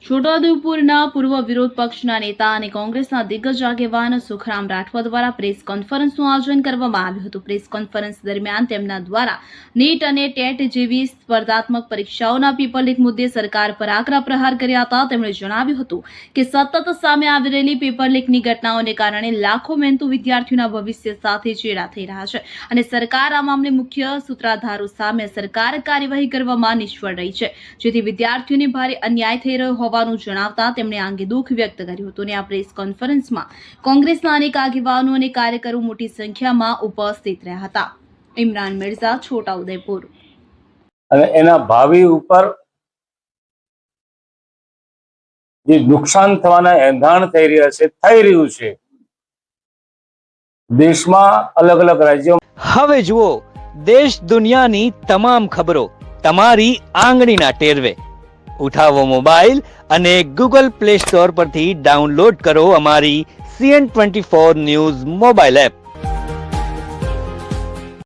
છોટાઉદેપુરના પૂર્વ વિરોધ પક્ષના નેતા અને કોંગ્રેસના દિગ્ગજ આગેવાન સુખરામ રાઠવા દ્વારા પ્રેસ કોન્ફરન્સનું આયોજન કરવામાં આવ્યું હતું। પ્રેસ કોન્ફરન્સ દરમિયાન તેમના દ્વારા નીટ અને ટેટ જેવી સ્પર્ધાત્મક પરીક્ષાઓના પેપર લીક મુદ્દે સરકાર પર આકરા પ્રહાર કર્યા હતા। તેમણે જણાવ્યું હતું કે સતત સામે આવી રહેલી પેપર લીકની ઘટનાઓને કારણે લાખો મહેનતુ વિદ્યાર્થીઓના ભવિષ્ય સાથે ચેડા થઈ રહ્યા છે અને સરકાર આ મામલે મુખ્ય સૂત્રધારો સામે અસરકારક કાર્યવાહી કરવામાં નિષ્ફળ રહી છે, જેથી વિદ્યાર્થીઓને ભારે અન્યાય થઈ રહ્યો હોવાનું જણાવતા તેમણે આ અંગે દુઃખ વ્યક્ત કર્યું હતું અને આ પ્રેસ કોન્ફરન્સમાં કોંગ્રેસના અનેક આગેવાનો અને કાર્યકરો મોટી સંખ્યામાં ઉપસ્થિત રહ્યા હતા। ઇમરાન મિર્ઝા, છોટાઉદેપુર। અને એના ભાવિ ઉપર જે નુકસાન થવાના એંધાણ થઈ રહ્યું છે દેશમાં અલગ અલગ રાજ્યો। હવે જુઓ દેશ દુનિયાની તમામ ખબરો તમારી આંગળીના ટેરવે। ઉઠાવો મોબાઈલ અને ગૂગલ પ્લે સ્ટોર પરથી ડાઉનલોડ કરો અમારી CN24 ન્યૂઝ મોબાઈલ એપ।